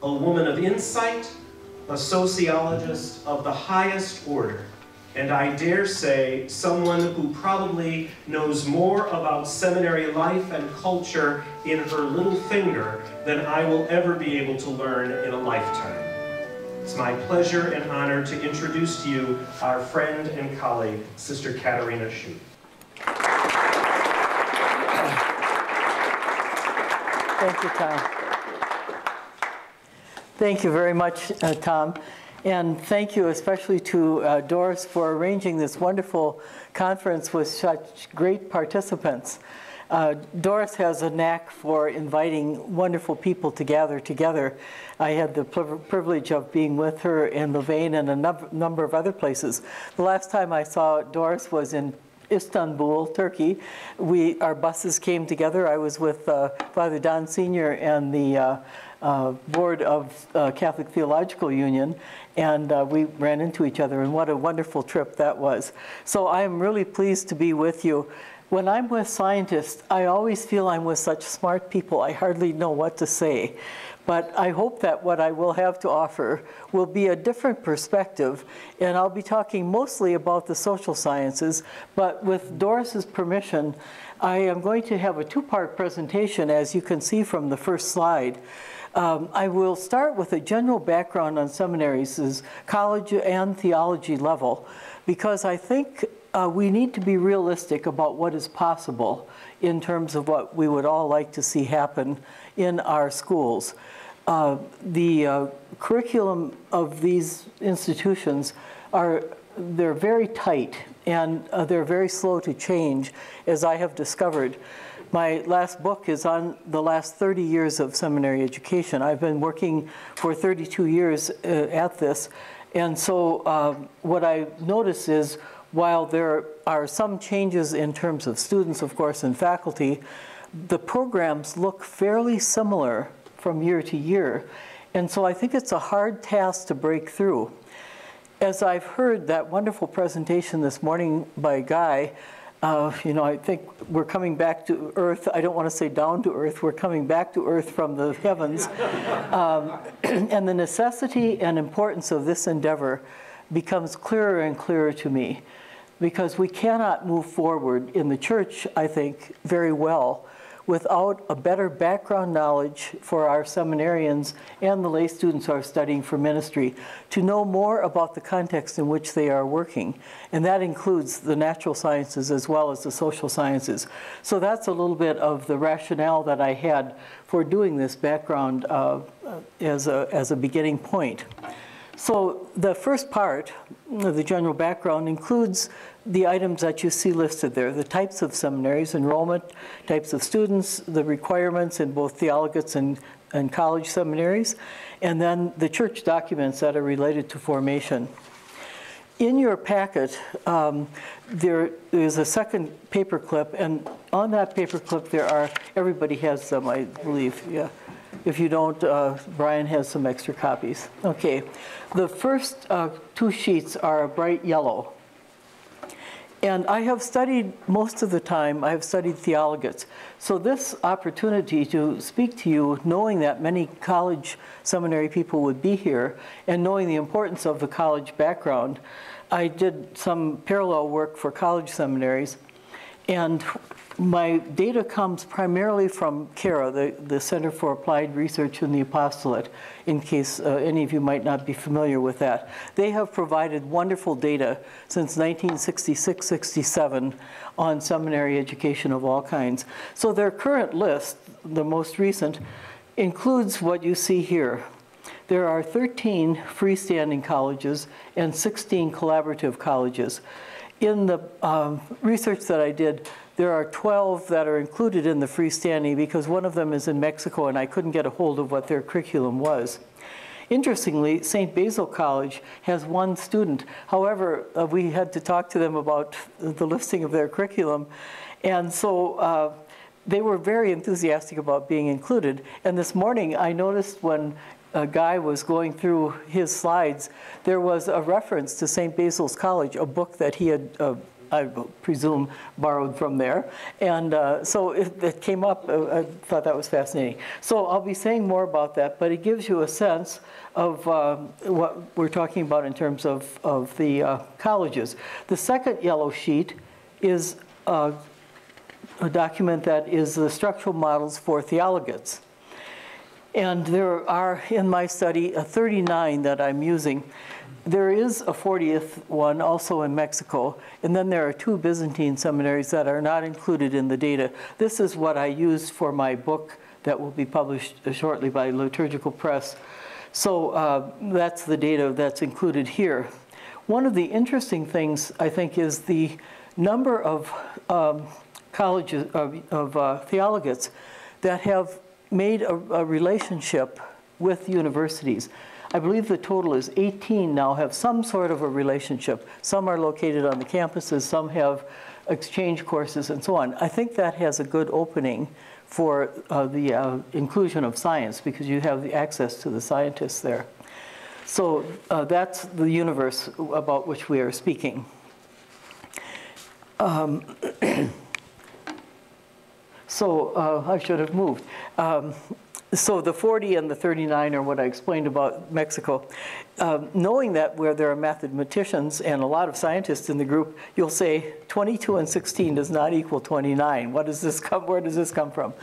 a woman of insight, a sociologist of the highest order, and I dare say someone who probably knows more about seminary life and culture in her little finger than I will ever be able to learn in a lifetime. It's my pleasure and honor to introduce to you our friend and colleague, Sister KATARINA Schuth. Thank you, Tom. Thank you very much, Tom. And thank you especially to Doris for arranging this wonderful conference with such great participants. Doris has a knack for inviting wonderful people to gather together. I had the privilege of being with her in Louvain and a number of other places. The last time I saw Doris was in Istanbul, Turkey. Our buses came together. I was with Father Don Sr. and the board of Catholic Theological Union, and we ran into each other, and what a wonderful trip that was. So I am really pleased to be with you. When I'm with scientists, I always feel I'm with such smart people, I hardly know what to say. But I hope that what I will have to offer will be a different perspective, and I'll be talking mostly about the social sciences, but with Doris's permission, I am going to have a two-part presentation, as you can see from the first slide. I will start with a general background on seminaries' college and theology level, because I think we need to be realistic about what is possible in terms of what we would all like to see happen in our schools. The curriculum of these institutions they're very tight, and they're very slow to change, as I have discovered. My last book is on the last 30 years of seminary education. I've been working for 32 years at this, and so what I notice is, while there are some changes in terms of students, of course, and faculty, the programs look fairly similar from year to year. And so I think it's a hard task to break through. As I've heard that wonderful presentation this morning by Guy, you know, I think we're coming back to earth. I don't want to say down to earth. We're coming back to earth from the heavens. And the necessity and importance of this endeavor becomes clearer and clearer to me, because we cannot move forward in the church, I think, very well without a better background knowledge for our seminarians and the lay students who are studying for ministry to know more about the context in which they are working. And that includes the natural sciences as well as the social sciences. So that's a little bit of the rationale that I had for doing this background as a beginning point. So the first part of the general background includes the items that you see listed there, the types of seminaries, enrollment, types of students, the requirements in both Theologates and college seminaries, and then the church documents that are related to formation. In your packet, there is a second paperclip, and on that paperclip there are, everybody has them, I believe, yeah. If you don't, Brian has some extra copies. Okay, the first two sheets are a bright yellow. And I have studied, most of the time, I have studied Theologates. So this opportunity to speak to you, knowing that many college seminary people would be here, and knowing the importance of the college background, I did some parallel work for college seminaries. And my data comes primarily from CARA, the Center for Applied Research in the Apostolate, in case any of you might not be familiar with that. They have provided wonderful data since 1966-67 on seminary education of all kinds. So their current list, the most recent, includes what you see here. There are 13 freestanding colleges and 16 collaborative colleges. In the research that I did, there are 12 that are included in the freestanding because one of them is in Mexico and I couldn't get a hold of what their curriculum was. Interestingly, St. Basil College has one student. However, we had to talk to them about the listing of their curriculum, and so they were very enthusiastic about being included. And this morning I noticed when a guy was going through his slides, there was a reference to St. Basil's College, a book that he had I presume, borrowed from there. And so it came up. I thought that was fascinating. So I'll be saying more about that, but it gives you a sense of what we're talking about in terms of the colleges. The second yellow sheet is a document that is the structural models for Theologates. And there are, in my study, 39 that I'm using. There is a 40th one also in Mexico, and then there are 2 Byzantine seminaries that are not included in the data. This is what I used for my book that will be published shortly by Liturgical Press. So that's the data that's included here. One of the interesting things, I think, is the number of colleges, of Theologates that have made a relationship with universities. I believe the total is 18 now have some sort of a relationship. Some are located on the campuses, some have exchange courses, and so on. I think that has a good opening for the inclusion of science, because you have the access to the scientists there. So that's the universe about which we are speaking. So I should have moved. So the 40 and the 39 are what I explained about Mexico. Knowing that where there are mathematicians and a lot of scientists in the group, you'll say 22 and 16 does not equal 29. What does this come, where does this come from?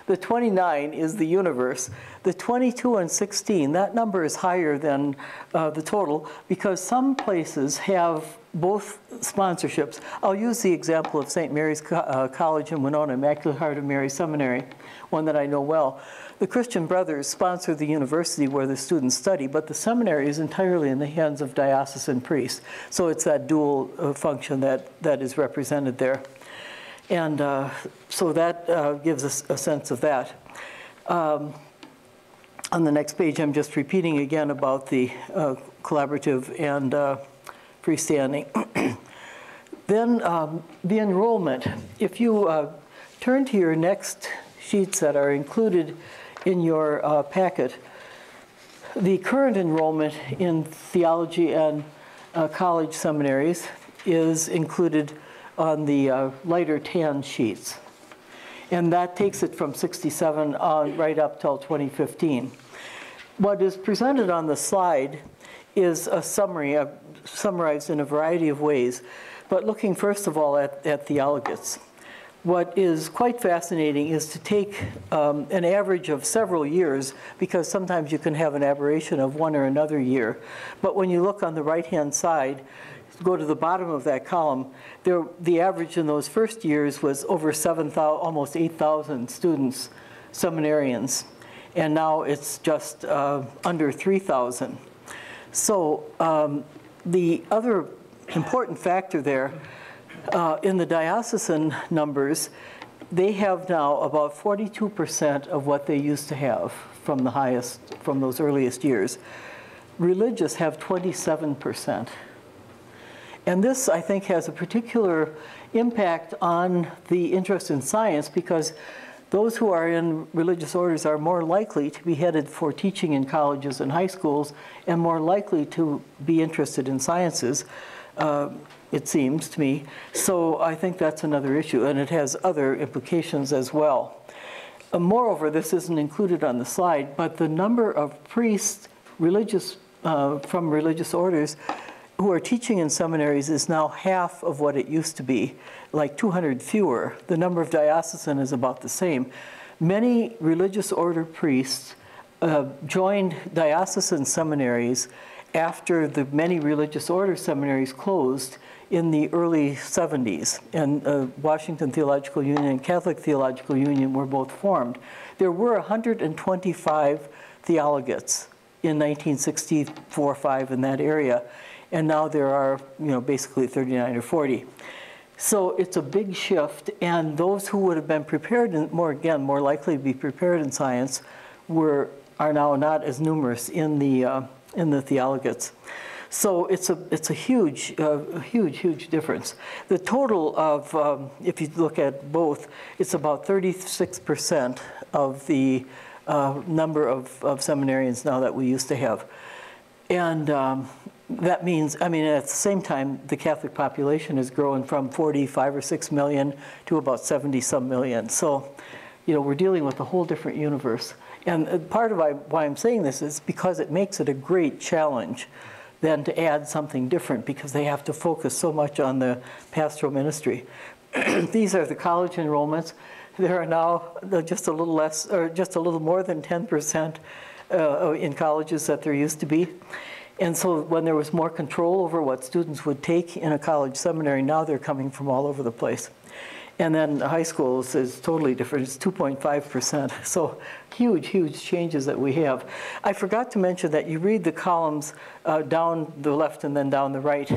The 29 is the universe. The 22 and 16, that number is higher than the total, because some places have both sponsorships. I'll use the example of St. Mary's College in Winona, Immaculate Heart of Mary Seminary, one that I know well. The Christian Brothers sponsor the university where the students study, but the seminary is entirely in the hands of diocesan priests. So it's that dual function that is represented there. And so that gives us a sense of that. On the next page, I'm just repeating again about the collaborative and freestanding. Then the enrollment. If you turn to your next sheets that are included in your packet, the current enrollment in theology and college seminaries is included on the lighter tan sheets. And that takes it from 67 on right up till 2015. What is presented on the slide is a summary, summarized in a variety of ways, but looking first of all at Theologates. What is quite fascinating is to take an average of several years, because sometimes you can have an aberration of one or another year. But when you look on the right-hand side, go to the bottom of that column, the average in those first years was over 7,000, almost 8,000 students, seminarians. And now it's just under 3,000. So the other important factor there, in the diocesan numbers, they have now about 42% of what they used to have from the highest, from those earliest years. Religious have 27%. And this, I think, has a particular impact on the interest in science, because those who are in religious orders are more likely to be headed for teaching in colleges and high schools, and more likely to be interested in sciences. It seems to me. So I think that's another issue, and it has other implications as well. Moreover, this isn't included on the slide, but the number of priests from religious orders who are teaching in seminaries is now half of what it used to be, like 200 fewer. The number of diocesan is about the same. Many religious order priests joined diocesan seminaries after the many religious order seminaries closed in the early 70s, and Washington Theological Union and Catholic Theological Union were both formed. There were 125 Theologates in 1964-5 in that area, and now there are, basically 39 or 40. So it's a big shift, and those who would have been prepared, more likely to be prepared in science, are now not as numerous in the Theologates. So it's a huge difference. The total of, if you look at both, it's about 36% of the number of seminarians now that we used to have. And that means, I mean, at the same time, the Catholic population has grown from 45 or 6 million to about 70 some million. So, you know, we're dealing with a whole different universe. And part of why I'm saying this is because it makes it a great challenge then to add something different, because they have to focus so much on the pastoral ministry. These are the college enrollments. There are now just a little less, or just a little more than 10% in colleges that there used to be. And so when there was more control over what students would take in a college seminary, now they're coming from all over the place. And then high schools is totally different. It's 2.5%. So huge, huge changes that we have. I forgot to mention that you read the columns down the left and then down the right.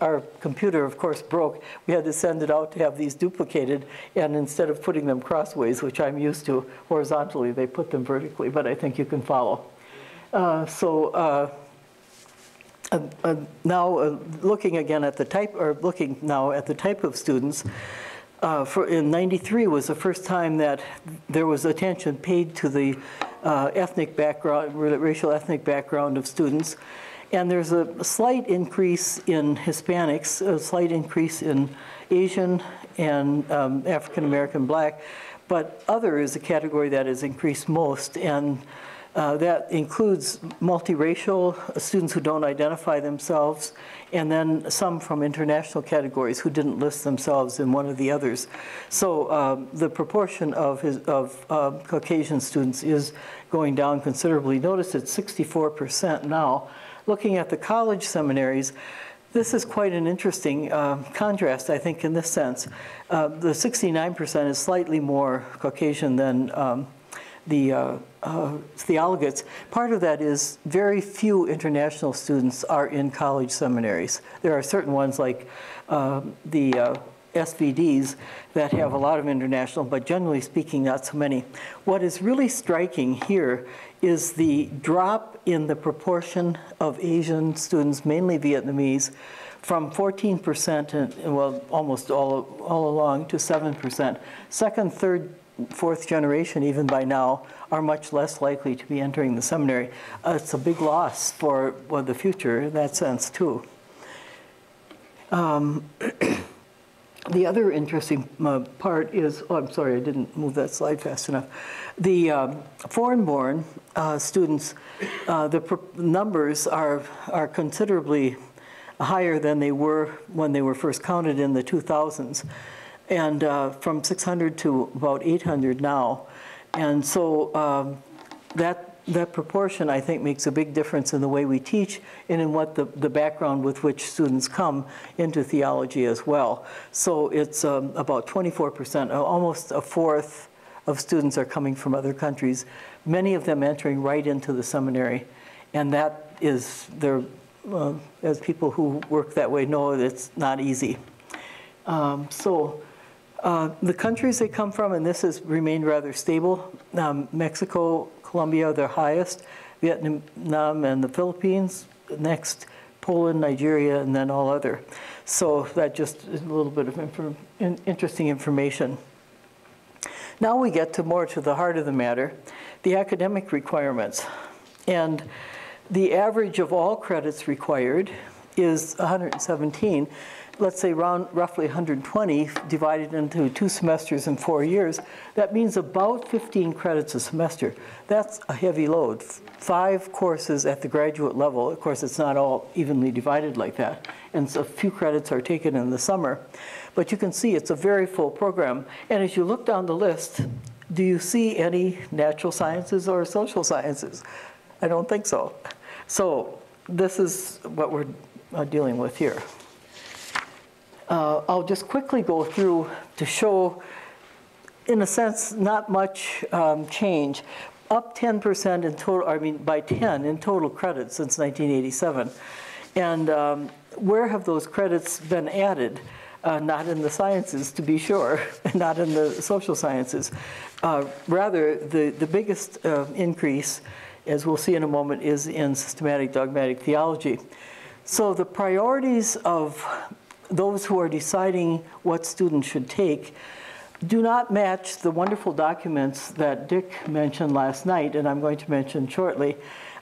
Our computer, of course, broke. We had to send it out to have these duplicated. And instead of putting them crossways, which I'm used to horizontally, they put them vertically. But I think you can follow. Now looking again at the type, or looking now at the type of students, in '93 was the first time that there was attention paid to the ethnic background, racial ethnic background of students. And there's a slight increase in Hispanics, a slight increase in Asian and African American, Black, but other is a category that has increased most. And that includes multiracial students who don't identify themselves, and then some from international categories who didn't list themselves in one of the others. So the proportion of Caucasian students is going down considerably. Notice it's 64% now. Looking at the college seminaries, this is quite an interesting contrast, I think, in this sense. The 69% is slightly more Caucasian than the Theologates. Part of that is very few international students are in college seminaries. There are certain ones like the SVDs that have a lot of international, but generally speaking, not so many. What is really striking here is the drop in the proportion of Asian students, mainly Vietnamese, from 14%, and well, almost all along, to 7%. Second, third, fourth generation, even by now, are much less likely to be entering the seminary. It's a big loss for the future in that sense, too. The other interesting part is, oh, I'm sorry, I didn't move that slide fast enough. The foreign-born students, the numbers are considerably higher than they were when they were first counted in the 2000s. And from 600 to about 800 now. And so that proportion, I think, makes a big difference in the way we teach and in what the background with which students come into theology as well. So it's about 24%, almost a fourth of students are coming from other countries, many of them entering right into the seminary. And that is, as people who work that way know, it's not easy. The countries they come from, and this has remained rather stable, Mexico, Colombia, their highest, Vietnam and the Philippines, next Poland, Nigeria, and then all other. So that just is a little bit of interesting information. Now we get more to the heart of the matter, the academic requirements. And the average of all credits required is 117. Let's say roughly 120 divided into 2 semesters and 4 years. That means about 15 credits a semester. That's a heavy load. 5 courses at the graduate level. Of course, it's not all evenly divided like that. And so a few credits are taken in the summer. But you can see it's a very full program. And as you look down the list, do you see any natural sciences or social sciences? I don't think so. So this is what we're dealing with here. I'll just quickly go through to show, in a sense, not much change. Up 10% in total, I mean by 10 in total credits since 1987. And where have those credits been added? Not in the sciences, to be sure, not in the social sciences. Rather, the biggest increase, as we'll see in a moment, is in systematic dogmatic theology. So the priorities of those who are deciding what students should take do not match the wonderful documents that Dick mentioned last night, and I'm going to mention shortly.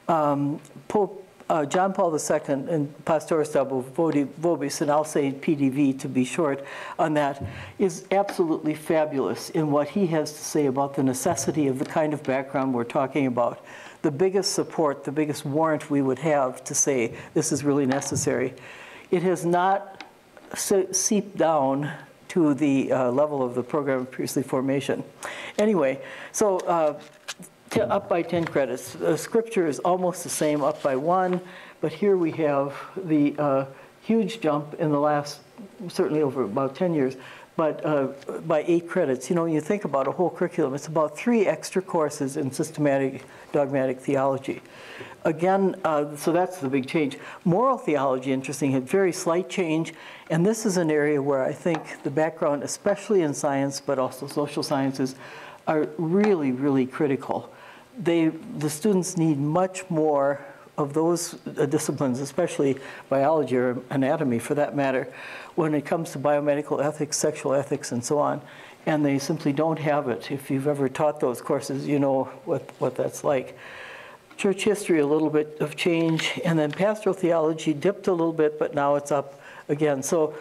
Pope John Paul II and Pastoris Dabo Vobis, and I'll say PDV to be short on that, is absolutely fabulous in what he has to say about the necessity of the kind of background we're talking about. The biggest support, the biggest warrant we would have to say this is really necessary. It has not seeped down to the level of the program of priestly formation. Anyway, so up by 10 credits. Scripture is almost the same, up by 1, but here we have the huge jump in the last, certainly over about 10 years, but by 8 credits. You know, when you think about a whole curriculum, it's about 3 extra courses in systematic dogmatic theology. Again, so that's the big change. Moral theology, interesting, had very slight change, and this is an area where I think the background, especially in science, but also social sciences, are really, really critical. The students need much more of those disciplines, especially biology or anatomy for that matter, when it comes to biomedical ethics, sexual ethics, and so on. And they simply don't have it. If you've ever taught those courses, you know what that's like. Church history, a little bit of change, and then pastoral theology dipped a little bit, but now it's up again. So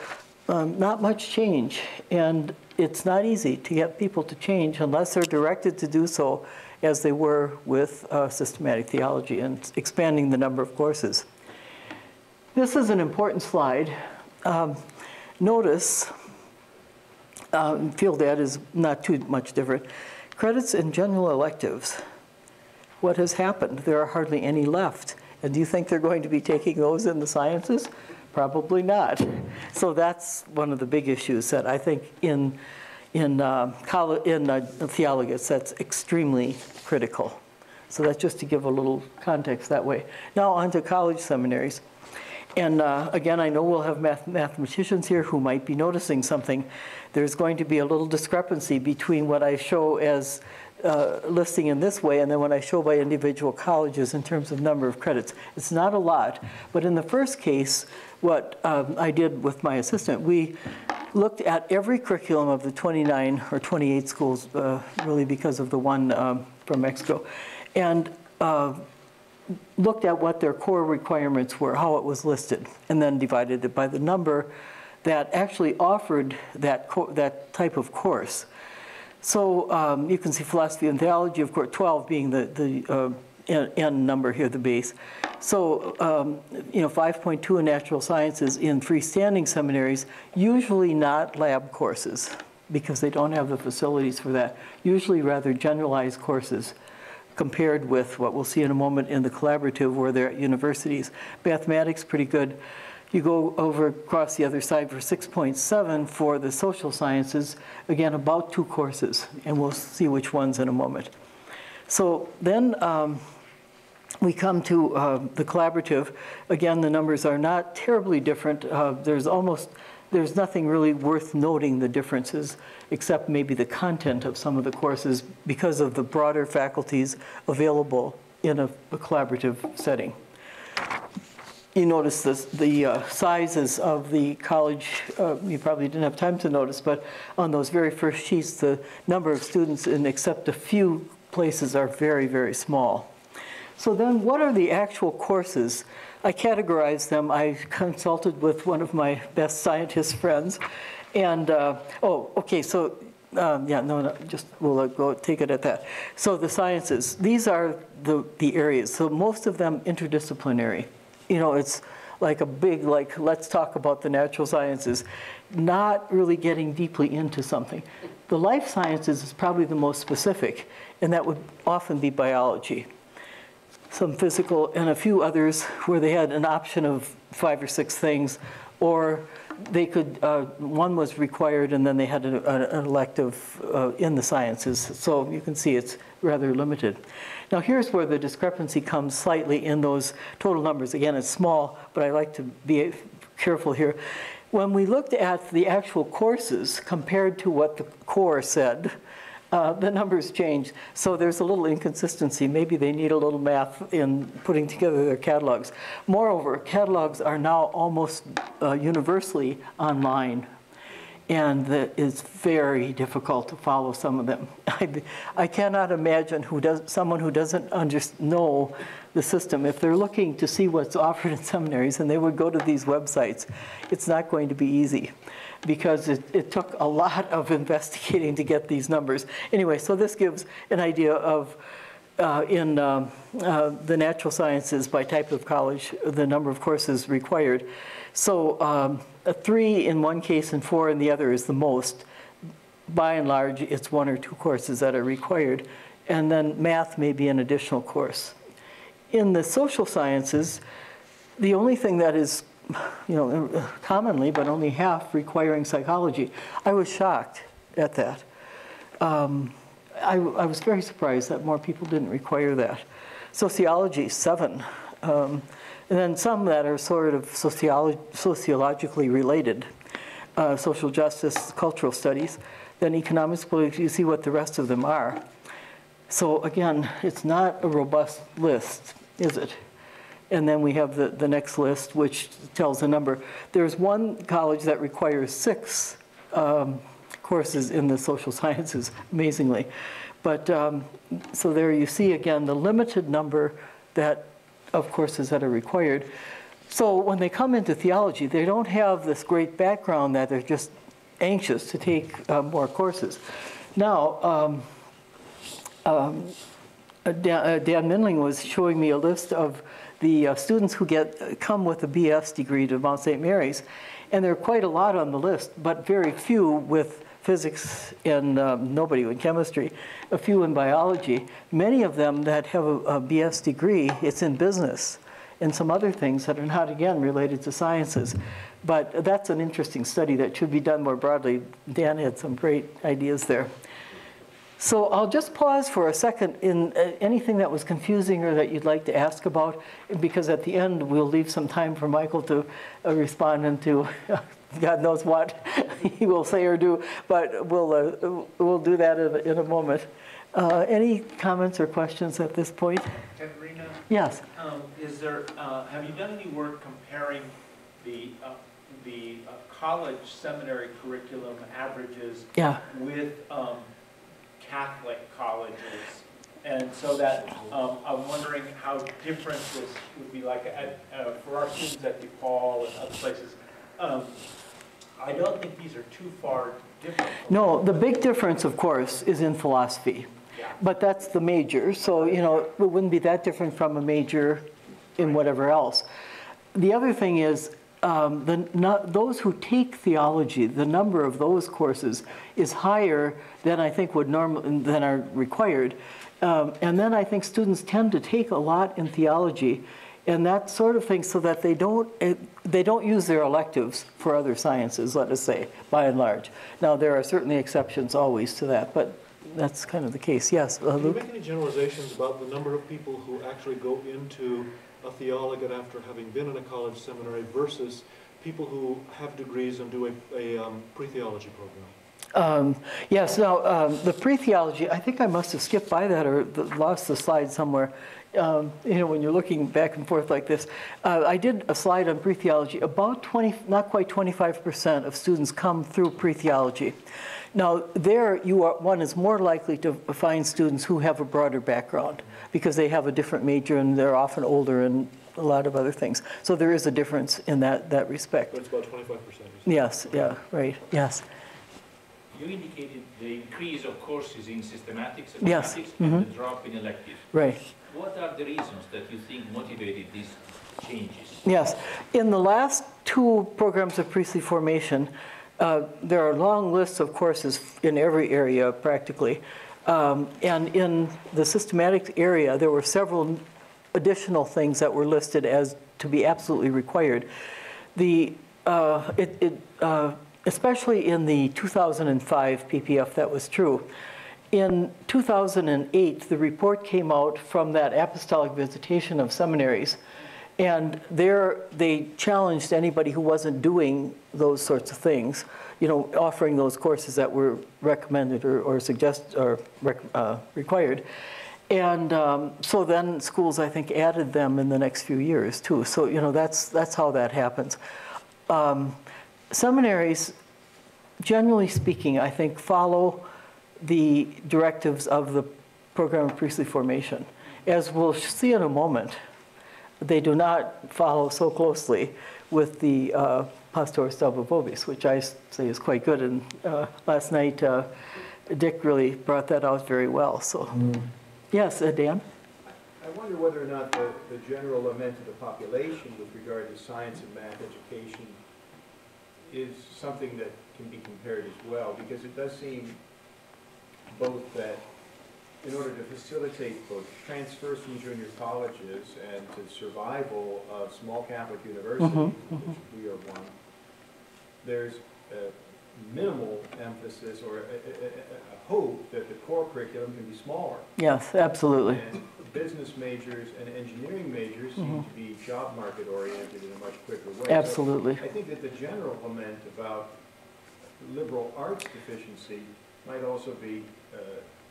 not much change, and it's not easy to get people to change unless they're directed to do so, as they were with systematic theology and expanding the number of courses. This is an important slide. Notice, field ed is not too much different. Credits in general electives. What has happened? There are hardly any left. And do you think they're going to be taking those in the sciences? Probably not. So that's one of the big issues that I think in Theologates, that's extremely critical. So that's just to give a little context that way. Now on to college seminaries. And again, I know we'll have mathematicians here who might be noticing something. There's going to be a little discrepancy between what I show as listing in this way and then what I show by individual colleges in terms of number of credits. It's not a lot, but in the first case, what I did with my assistant, we looked at every curriculum of the 29 or 28 schools, really because of the one from Mexico, and looked at what their core requirements were, how it was listed, and then divided it by the number that actually offered that type of course. So you can see philosophy and theology, of course, 12 being the N number here, the base. So, 5.2 in natural sciences in freestanding seminaries, usually not lab courses because they don't have the facilities for that, usually rather generalized courses compared with what we'll see in a moment in the collaborative where they're at universities. Mathematics, pretty good. You go over across the other side for 6.7 for the social sciences, again, about 2 courses, and we'll see which ones in a moment. So then we come to the collaborative. Again, the numbers are not terribly different. There's nothing really worth noting the differences, except maybe the content of some of the courses because of the broader faculties available in a collaborative setting. You notice the sizes of the college, you probably didn't have time to notice, but on those very first sheets, the number of students in except a few places are very, very small. So then what are the actual courses? I categorized them. I consulted with one of my best scientist friends. And, we'll go take it at that. So the sciences, these are the areas. So most of them interdisciplinary. You know, it's like a big, let's talk about the natural sciences, not really getting deeply into something. The life sciences is probably the most specific, and that would often be biology. Some physical, and a few others where they had an option of 5 or 6 things, or they could, one was required and then they had an elective in the sciences. So you can see it's rather limited. Now here's where the discrepancy comes slightly in those total numbers. Again, it's small, but I like to be careful here. When we looked at the actual courses compared to what the core said, the numbers change. So there's a little inconsistency. Maybe they need a little math in putting together their catalogs. Moreover, catalogs are now almost universally online. And it's very difficult to follow some of them. I cannot imagine someone who doesn't know the system. If they're looking to see what's offered in seminaries and they would go to these websites, it's not going to be easy because it took a lot of investigating to get these numbers. Anyway, so this gives an idea of in the natural sciences by type of college, the number of courses required. So 3 in one case and 4 in the other is the most. By and large, it's 1 or 2 courses that are required. And then math may be an additional course. In the social sciences, the only thing that is, commonly, but only half requiring psychology. I was shocked at that. I was very surprised that more people didn't require that. Sociology, 7. And then some that are sort of sociologically related. Social justice, cultural studies. Then economics, you see what the rest of them are. So again, it's not a robust list, is it? And then we have the next list, which tells a number. There's one college that requires 6 courses in the social sciences, amazingly. But so there you see, again, the limited number of courses that are required. So when they come into theology, they don't have this great background that they're just anxious to take more courses. Now, Dan Minling was showing me a list of the students who come with a BS degree to Mount St. Mary's, and there are quite a lot on the list, but very few with physics and nobody in chemistry, a few in biology. Many of them that have a BS degree, it's in business and some other things that are not, again, related to sciences. But that's an interesting study that should be done more broadly. Dan had some great ideas there. So I'll just pause for a second in anything that was confusing or that you'd like to ask about, because at the end we'll leave some time for Michael to respond and to God knows what he will say or do, but we'll do that in a moment. Any comments or questions at this point? Katarina? Yes. Have you done any work comparing the college seminary curriculum averages with Catholic colleges? And so that I'm wondering how different this would be like for our students at DePaul and other places. I don't think these are too far different. No, the big difference, of course, is in philosophy. Yeah. But that's the major, so it wouldn't be that different from a major in whatever else. The other thing is those who take theology, the number of those courses is higher than I think than are required. And then I think students tend to take a lot in theology and that sort of thing, so that they don't use their electives for other sciences, let us say, by and large. Now, there are certainly exceptions always to that, but that's kind of the case. Yes, Luke? Can you make any generalizations about the number of people who actually go into a theologate after having been in a college seminary versus people who have degrees and do a pre-theology program? Yes, now, the pre-theology, I think I must have skipped by that or lost the slide somewhere. When you're looking back and forth like this. I did a slide on pre-theology. About not quite 25% of students come through pre-theology. Now, there one is more likely to find students who have a broader background because they have a different major and they're often older and a lot of other things. So there is a difference in that respect. But it's about 25%. Yes, yeah, right, yes. You indicated the increase of courses in systematics and yes. mathematics and the drop in electives. Right. What are the reasons that you think motivated these changes? Yes. In the last 2 programs of priestly formation, there are long lists of courses in every area practically. And in the systematic area, there were several additional things that were listed as to be absolutely required. Especially in the 2005 PPF, that was true. In 2008, the report came out from that apostolic visitation of seminaries, and there they challenged anybody who wasn't doing those sorts of things, offering those courses that were recommended or required. And so then schools, I think, added them in the next few years too. So that's how that happens. Seminaries generally speaking, I think follow the directives of the program of priestly formation. As we'll see in a moment, they do not follow so closely with the Pastores Salva Vobis, which I say is quite good. And last night, Dick really brought that out very well. So, yes, Dan? I wonder whether or not the general lament of the population with regard to science and math education is something that can be compared as well, because it does seem both that in order to facilitate both transfers from junior colleges and to survival of small Catholic universities, which we are one, there's a minimal emphasis or a hope that the core curriculum can be smaller. Yes, absolutely. And business majors and engineering majors seem to be job market oriented in a much quicker way. Absolutely. So I think that the general lament about liberal arts deficiency might also be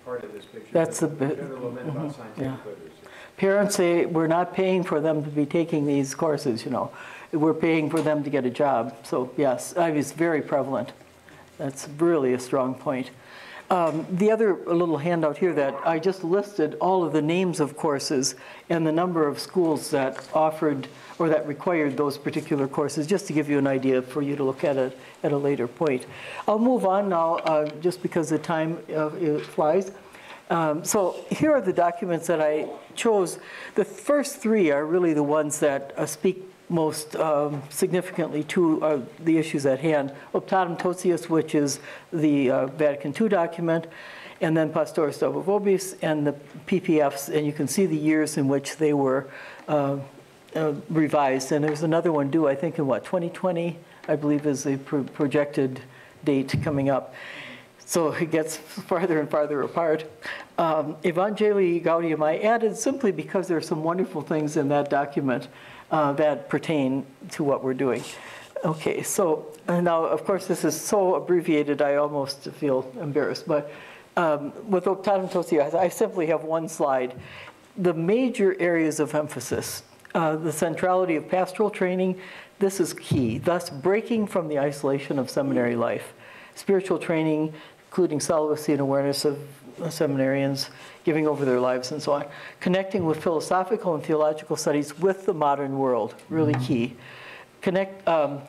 part of this picture. That's a bit. General lament about scientific literacy. Parents say we're not paying for them to be taking these courses, you know. We're paying for them to get a job. So yes, it's very prevalent. That's really a strong point. The other little handout here that I just listed all of the names of courses and the number of schools that offered or that required those particular courses, just to give you an idea for you to look at it at a later point. I'll move on now just because the time it flies. So here are the documents that I chose. The first three are really the ones that speak most significantly to the issues at hand. Optatum Totius, which is the Vatican II document, and then Pastores Salva Vobis and the PPFs, and you can see the years in which they were revised. And there's another one due, I think, in what, 2020, I believe is the projected date coming up. So it gets farther and farther apart. Evangelii Gaudium I added simply because there are some wonderful things in that document that pertain to what we're doing. Okay, so now, of course, this is so abbreviated, I almost feel embarrassed. But with Optatum Totius, I simply have one slide. The major areas of emphasis, the centrality of pastoral training, this is key, thus breaking from the isolation of seminary life. Spiritual training, including celibacy and awareness of seminarians, giving over their lives and so on. Connecting with philosophical and theological studies with the modern world, really key.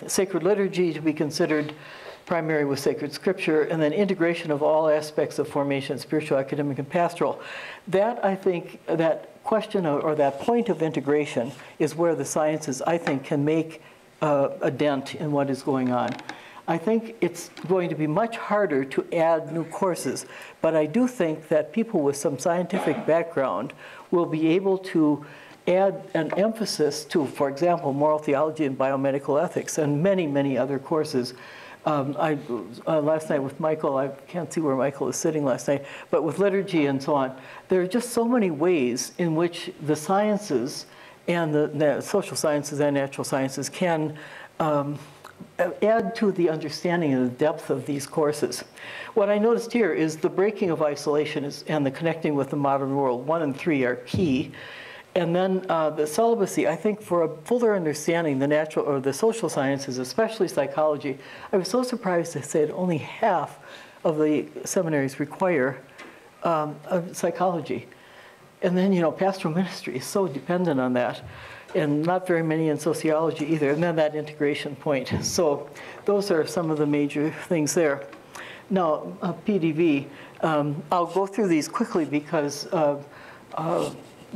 Sacred liturgy to be considered primary with sacred scripture, and then integration of all aspects of formation, spiritual, academic, and pastoral. That, I think, that question or that point of integration is where the sciences, I think, can make a dent in what is going on. I think it's going to be much harder to add new courses, but I do think that people with some scientific background will be able to add an emphasis to, for example, moral theology and biomedical ethics and many, many other courses. Last night with Michael, I can't see where Michael is sitting last night, but with liturgy and so on, there are just so many ways in which the sciences and the social sciences and natural sciences can add to the understanding and the depth of these courses. What I noticed here is the breaking of isolation and the connecting with the modern world. 1 and 3 are key. And then the celibacy, I think for a fuller understanding the natural or the social sciences, especially psychology, I was so surprised to say that only half of the seminaries require psychology. And then, you know, pastoral ministry is so dependent on that. And not very many in sociology either, and then that integration point. So those are some of the major things there. Now, PDV, I'll go through these quickly because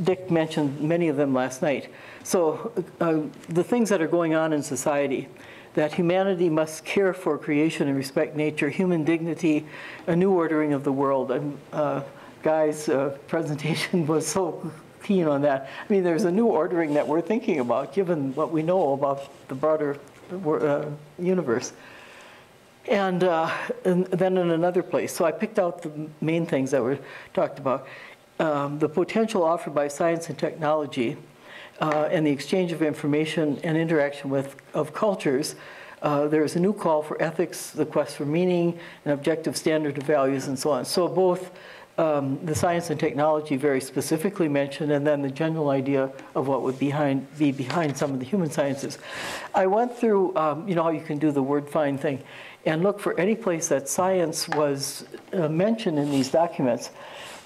Dick mentioned many of them last night. So the things that are going on in society, that humanity must care for creation and respect nature, human dignity, a new ordering of the world. And Guy's presentation was so keen on that. I mean, there's a new ordering that we're thinking about, given what we know about the broader universe. And then in another place. So I picked out the main things that were talked about. The potential offered by science and technology and the exchange of information and interaction of cultures. There's a new call for ethics, the quest for meaning, an objective standard of values, and so on. So both the science and technology very specifically mentioned, and then the general idea of what would be behind some of the human sciences. I went through, you know how you can do the word find thing, and look for any place that science was mentioned in these documents.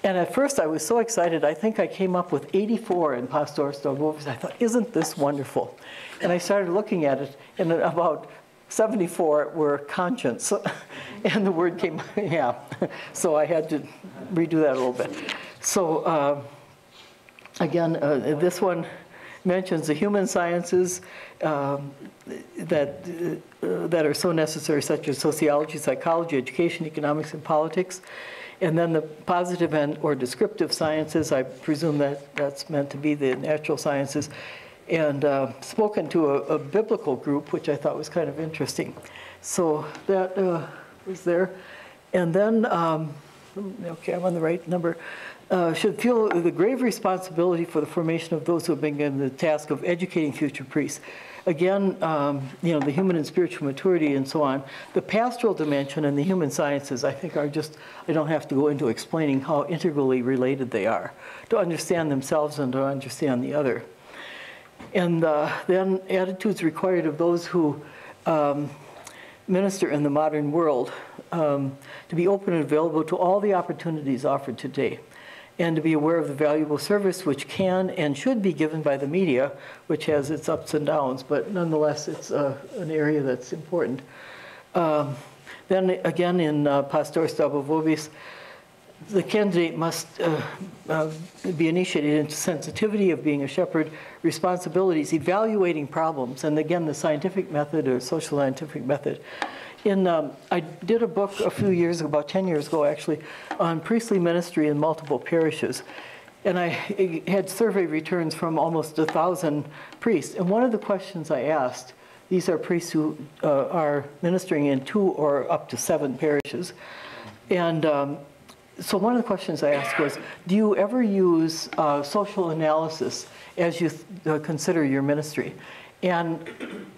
And at first I was so excited, I think I came up with 84 in Pastor Stavrov's. I thought, isn't this wonderful? And I started looking at it, and about 74 were conscience. And the word came, yeah. So I had to redo that a little bit. So again, this one mentions the human sciences that are so necessary, such as sociology, psychology, education, economics, and politics. And then the positive and or descriptive sciences, I presume that that's meant to be the natural sciences, and spoken to a biblical group, which I thought was kind of interesting. So that was there. And then, okay, I'm on the right number. Should feel the grave responsibility for the formation of those who have been given the task of educating future priests. Again, you know, the human and spiritual maturity and so on. The pastoral dimension and the human sciences, I think, are just, I don't have to go into explaining how integrally related they are to understand themselves and to understand the other. And then attitudes required of those who minister in the modern world, to be open and available to all the opportunities offered today, and to be aware of the valuable service which can and should be given by the media, which has its ups and downs, but nonetheless it's an area that's important. Then again in Pastor Stavrovis, the candidate must be initiated into sensitivity of being a shepherd, responsibilities, evaluating problems, and again the scientific method or social scientific method. I did a book a few years ago, about 10 years ago actually, on priestly ministry in multiple parishes. And I had survey returns from almost 1,000 priests. And one of the questions I asked, these are priests who are ministering in 2 or up to 7 parishes. And so one of the questions I asked was, do you ever use social analysis as you consider your ministry? And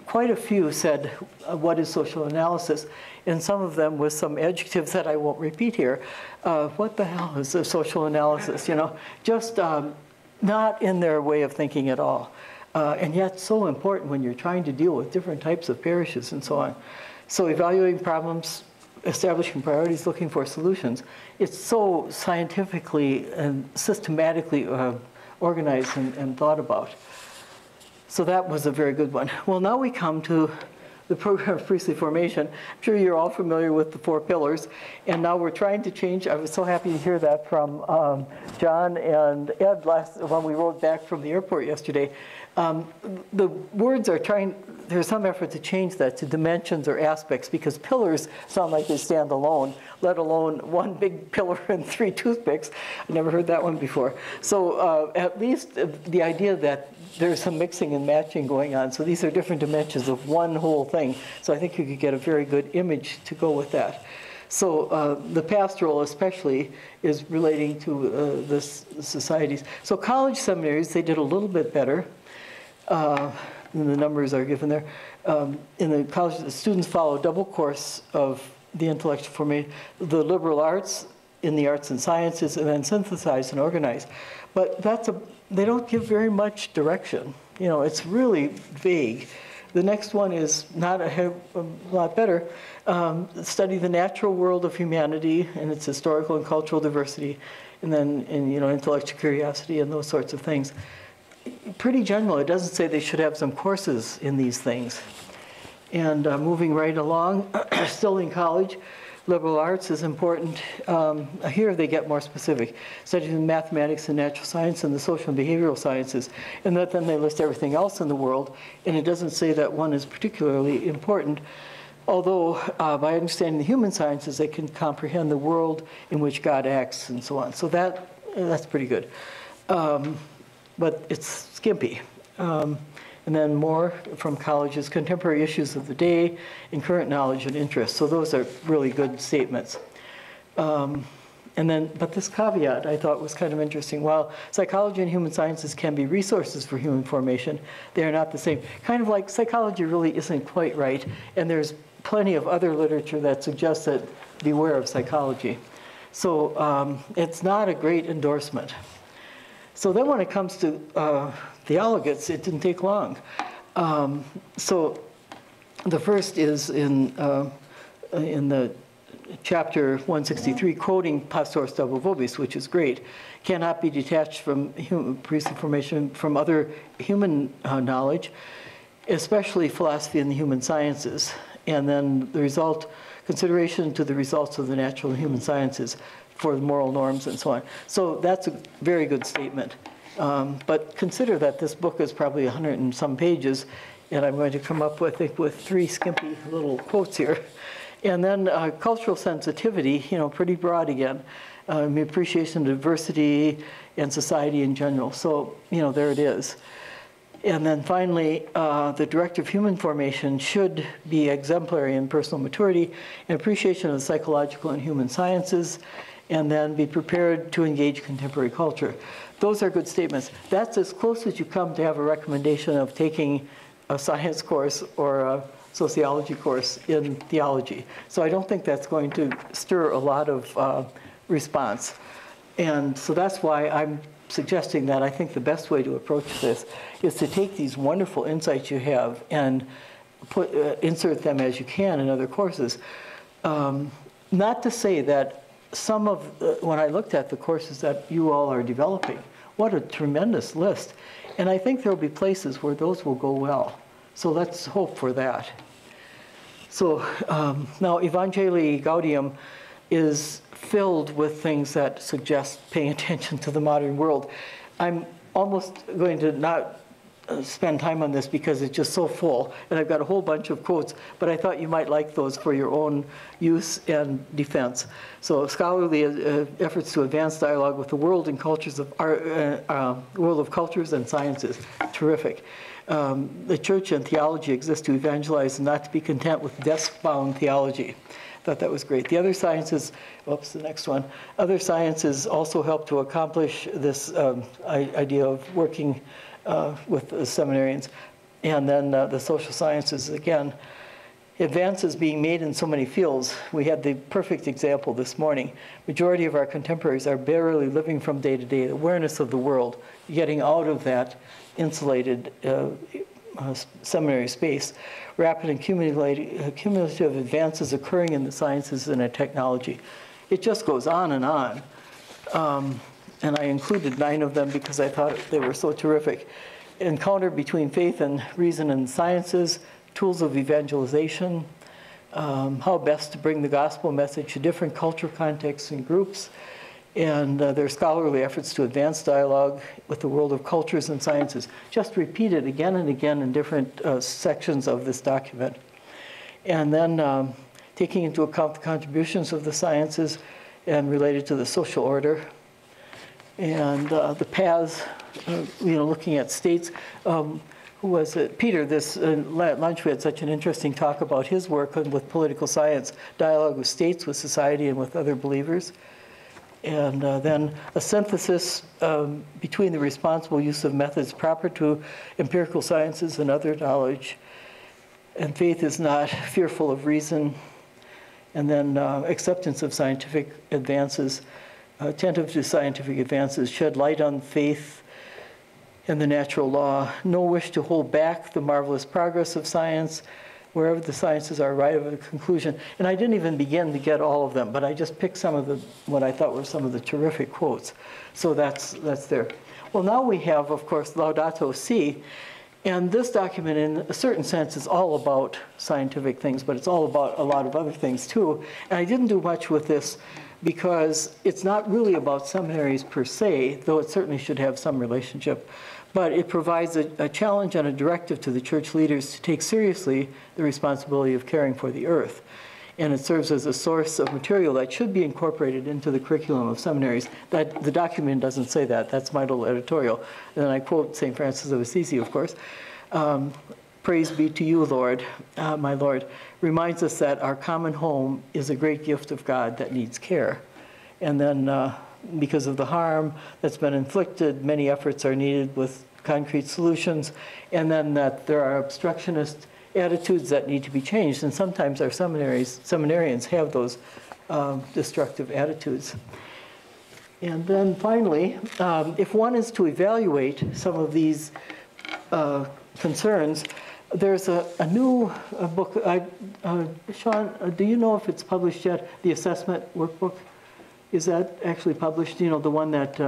quite a few said, what is social analysis? And some of them with some adjectives that I won't repeat here. What the hell is a social analysis? You know, just not in their way of thinking at all. And yet so important when you're trying to deal with different types of parishes and so on. So evaluating problems, establishing priorities, looking for solutions. It's so scientifically and systematically organized and thought about. So that was a very good one. Well, now we come to the program of priestly formation. I'm sure you're all familiar with the 4 pillars. And now we're trying to change. I was so happy to hear that from John and Ed when we rode back from the airport yesterday. The words are trying, there's some effort to change that to dimensions or aspects, because pillars sound like they stand alone, let alone one big pillar and 3 toothpicks. I never heard that one before. So at least the idea that there's some mixing and matching going on. So these are different dimensions of one whole thing. So I think you could get a very good image to go with that. So the pastoral especially is relating to the societies. So college seminaries, they did a little bit better. And the numbers are given there. In the college, the students follow a double course of the intellectual formation, the liberal arts, in the arts and sciences, and then synthesize and organize. But they don't give very much direction. You know, it's really vague. The next one is not a lot better. Study the natural world of humanity and its historical and cultural diversity, and then you know, intellectual curiosity and those sorts of things. Pretty general. It doesn't say they should have some courses in these things. And moving right along, still in college, liberal arts is important. Here they get more specific. Studying mathematics and natural science and the social and behavioral sciences. And then they list everything else in the world. And it doesn't say that one is particularly important. Although by understanding the human sciences, they can comprehend the world in which God acts and so on. So that's pretty good. But it's skimpy. And then more from colleges, contemporary issues of the day, and current knowledge and interest. So those are really good statements. But this caveat I thought was kind of interesting. While psychology and human sciences can be resources for human formation, they are not the same. Kind of like psychology really isn't quite right, and there's plenty of other literature that suggests that beware of psychology. So it's not a great endorsement. So then when it comes to Theologates, it didn't take long. So the first is in in the chapter 163, quoting Pastor Stavo Vobis, which is great, cannot be detached from priestly formation from other human knowledge, especially philosophy and the human sciences. And then the result, consideration to the results of the natural and human sciences for moral norms and so on. So that's a very good statement. But consider that this book is probably 100 and some pages, and I'm going to come up with, I think, with 3 skimpy little quotes here. And then cultural sensitivity, pretty broad again. Appreciation of diversity and society in general. So, there it is. And then finally, the director of human formation should be exemplary in personal maturity and appreciation of the psychological and human sciences, and then be prepared to engage contemporary culture. Those are good statements. That's as close as you come to have a recommendation of taking a science course or a sociology course in theology. So I don't think that's going to stir a lot of response. And so that's why I'm suggesting that I think the best way to approach this is to take these wonderful insights you have and insert them as you can in other courses. Not to say that some of, when I looked at the courses that you all are developing, what a tremendous list. And I think there'll be places where those will go well. So let's hope for that. So now Evangelii Gaudium is filled with things that suggest paying attention to the modern world. I'm almost going to not spend time on this because it's just so full, and I've got a whole bunch of quotes, but I thought you might like those for your own use and defense. So scholarly efforts to advance dialogue with the world and cultures of world of cultures and sciences. Terrific. The church and theology exist to evangelize and not to be content with desk-bound theology. Thought that was great. The other sciences, oops, the next one. Other sciences also help to accomplish this idea of working with the seminarians. And then the social sciences, again, advances being made in so many fields. We had the perfect example this morning. Majority of our contemporaries are barely living from day to day, awareness of the world, getting out of that insulated seminary space. Rapid and cumulative advances occurring in the sciences and in technology. It just goes on and on. And I included 9 of them because I thought they were so terrific. Encounter between faith and reason and sciences, tools of evangelization, how best to bring the gospel message to different cultural contexts and groups, and their scholarly efforts to advance dialogue with the world of cultures and sciences. Just repeated again and again in different sections of this document. And then taking into account the contributions of the sciences and related to the social order, and the paths, looking at states. Who was it? Peter, this at lunch we had such an interesting talk about his work with political science, dialogue with states, with society, and with other believers. And then a synthesis between the responsible use of methods proper to empirical sciences and other knowledge. And faith is not fearful of reason. And then acceptance of scientific advances, attentive to scientific advances, shed light on faith and the natural law, no wish to hold back the marvelous progress of science, wherever the sciences are right of a conclusion. And I didn't even begin to get all of them, but I just picked some of what I thought were some of the terrific quotes. So that's there. Well, now we have, of course, Laudato Si, and this document in a certain sense is all about scientific things, but it's all about a lot of other things too. And I didn't do much with this because it's not really about seminaries per se, though it certainly should have some relationship. But it provides a challenge and a directive to the church leaders to take seriously the responsibility of caring for the earth. And it serves as a source of material that should be incorporated into the curriculum of seminaries. That the document doesn't say that. That's my little editorial. And I quote St. Francis of Assisi, of course. Praise be to you, Lord, my Lord, reminds us that our common home is a great gift of God that needs care. And then because of the harm that's been inflicted, many efforts are needed with concrete solutions, and then that there are obstructionist attitudes that need to be changed, and sometimes our seminarians have those destructive attitudes. And then finally, if one is to evaluate some of these concerns, There's a new book. Sean, do you know if it's published yet? The assessment workbook? Is that actually published? You know, the one that,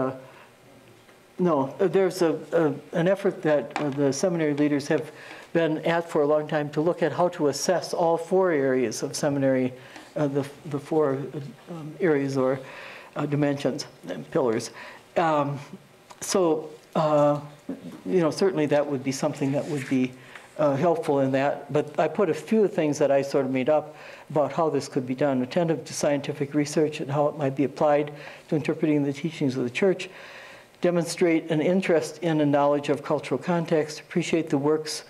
no, there's an effort that the seminary leaders have been at for a long time to look at how to assess all 4 areas of seminary, the 4 areas or dimensions and pillars. You know, certainly that would be something that would be helpful in that. But I put a few things that I sort of made up about how this could be done. Attentive to scientific research and how it might be applied to interpreting the teachings of the church. Demonstrate an interest in a knowledge of cultural context. Appreciate the works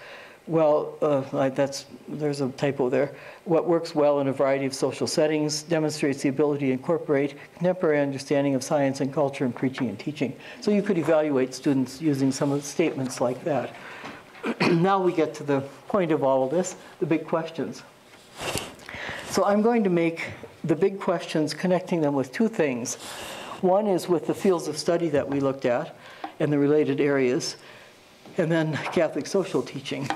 well, there's a typo there. What works well in a variety of social settings. Demonstrates the ability to incorporate contemporary understanding of science and culture in preaching and teaching. So you could evaluate students using some of the statements like that. Now we get to the point of all of this, the big questions. So I'm going to make the big questions, connecting them with 2 things. One is with the fields of study that we looked at and the related areas, and then Catholic social teaching.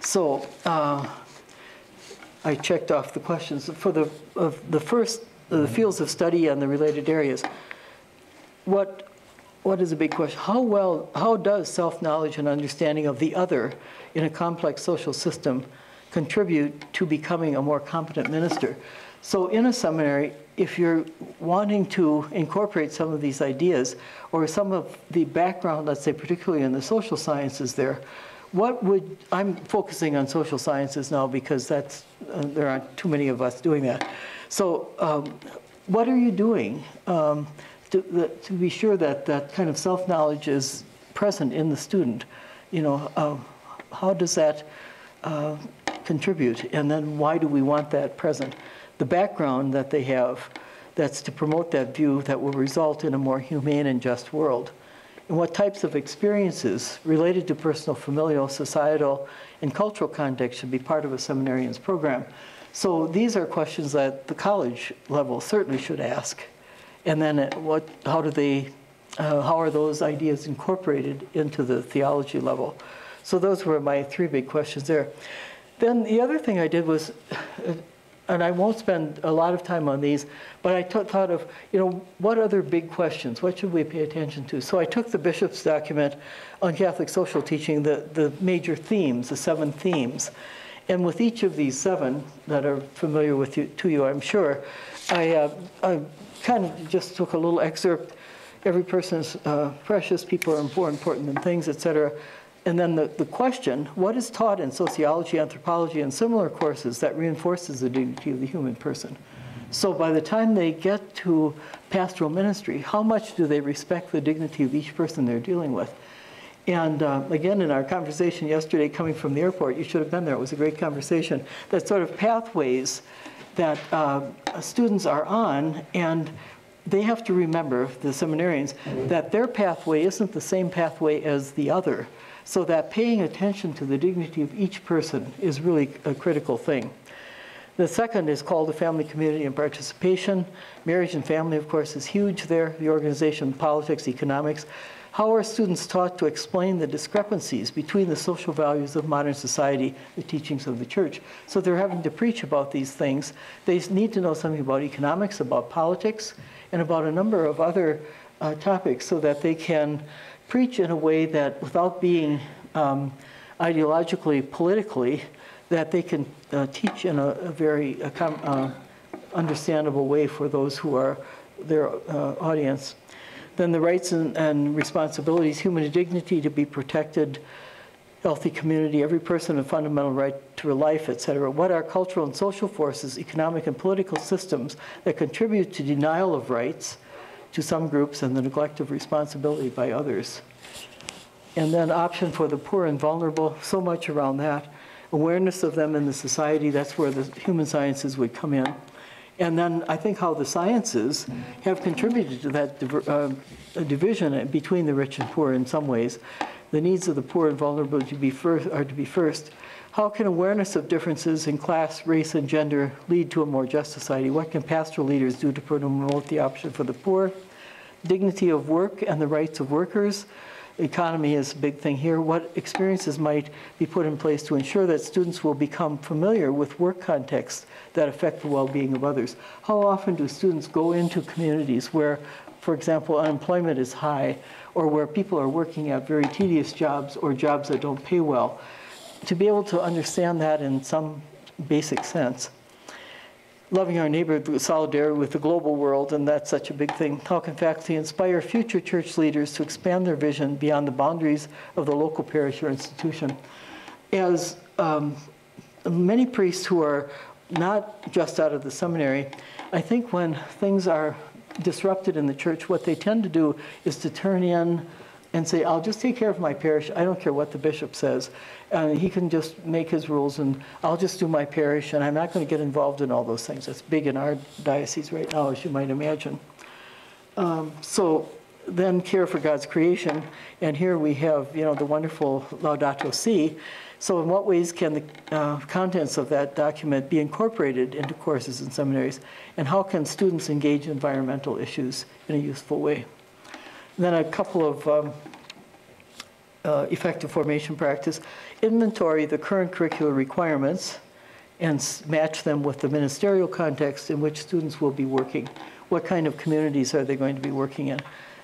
So I checked off the questions. For the first, the fields of study and the related areas, what is a big question? How does self-knowledge and understanding of the other in a complex social system contribute to becoming a more competent minister? So in a seminary, if you're wanting to incorporate some of these ideas or some of the background, let's say particularly in the social sciences there, I'm focusing on social sciences now because there aren't too many of us doing that. So what are you doing to be sure that that kind of self-knowledge is present in the student? You know, how does that contribute? And then why do we want that present? The background that they have that's to promote that view that will result in a more humane and just world. And what types of experiences related to personal, familial, societal, and cultural context should be part of a seminarian's program? So these are questions that the college level certainly should ask. And then how are those ideas incorporated into the theology level? So those were my 3 big questions there. Then the other thing I did was, and I won't spend a lot of time on these, but I thought of, you know, what other big questions? What should we pay attention to? So I took the bishop's document on Catholic social teaching, the major themes, the 7 themes. And with each of these 7 that are familiar to you, I'm sure, I kind of just took a little excerpt. Every person is precious, people are more important than things, etc. And then the question, what is taught in sociology, anthropology, and similar courses that reinforces the dignity of the human person? So by the time they get to pastoral ministry, how much do they respect the dignity of each person they're dealing with? And again, in our conversation yesterday coming from the airport, you should have been there, it was a great conversation, that sort of pathways that students are on, and they have to remember, the seminarians, that their pathway isn't the same pathway as the other. So that paying attention to the dignity of each person is really a critical thing. The second is called the family, community, and participation. Marriage and family, of course, is huge there. The organization, politics, economics. How are students taught to explain the discrepancies between the social values of modern society, the teachings of the church? So they're having to preach about these things. They need to know something about economics, about politics, and about a number of other topics so that they can preach in a way that, without being ideologically, politically, that they can teach in a very understandable way for those who are their audience. Then the rights and responsibilities, human dignity to be protected, healthy community, every person a fundamental right to a life, etc. What are cultural and social forces, economic and political systems that contribute to denial of rights to some groups and the neglect of responsibility by others? And then option for the poor and vulnerable, so much around that. Awareness of them in the society, that's where the human sciences would come in. And then I think how the sciences have contributed to that division between the rich and poor in some ways. The needs of the poor and vulnerable are to be first. How can awareness of differences in class, race, and gender lead to a more just society? What can pastoral leaders do to promote the option for the poor? Dignity of work and the rights of workers. economy is a big thing here. What experiences might be put in place to ensure that students will become familiar with work contexts that affect the well-being of others? How often do students go into communities where, for example, unemployment is high, or where people are working at very tedious jobs or jobs that don't pay well? To be able to understand that in some basic sense. Loving our neighbor, solidarity with the global world, and that's such a big thing. How can faculty inspire future church leaders to expand their vision beyond the boundaries of the local parish or institution? As many priests who are not just out of the seminary, I think when things are disrupted in the church, what they tend to do is to turn in and say, I'll just take care of my parish. I don't care what the bishop says. And he can just make his rules, and I'll just do my parish, and I'm not going to get involved in all those things. That's big in our diocese right now, as you might imagine. So then care for God's creation. And here we have, the wonderful Laudato Si. So in what ways can the contents of that document be incorporated into courses in seminaries? And how can students engage environmental issues in a useful way? And then a couple of effective formation practice. Inventory the current curricular requirements and match them with the ministerial context in which students will be working. What kind of communities are they going to be working in?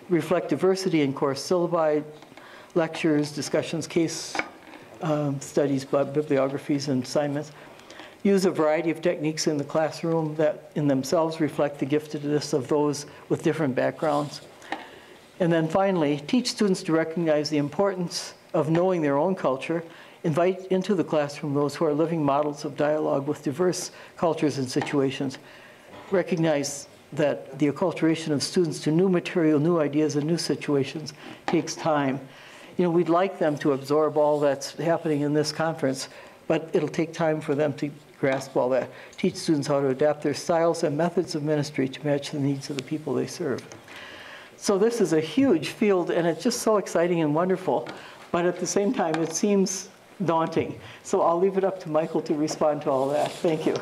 Reflect diversity in course syllabi, lectures, discussions, case studies, bibliographies, and assignments. Use a variety of techniques in the classroom that in themselves reflect the giftedness of those with different backgrounds. And then finally, teach students to recognize the importance of knowing their own culture. Invite into the classroom those who are living models of dialogue with diverse cultures and situations. Recognize that the acculturation of students to new material, new ideas, and new situations takes time. We'd like them to absorb all that's happening in this conference, but it'll take time for them to grasp all that. Teach students how to adapt their styles and methods of ministry to match the needs of the people they serve. So this is a huge field, and it's just so exciting and wonderful, but at the same time, it seems daunting. So I'll leave it up to Michael to respond to all that. Thank you.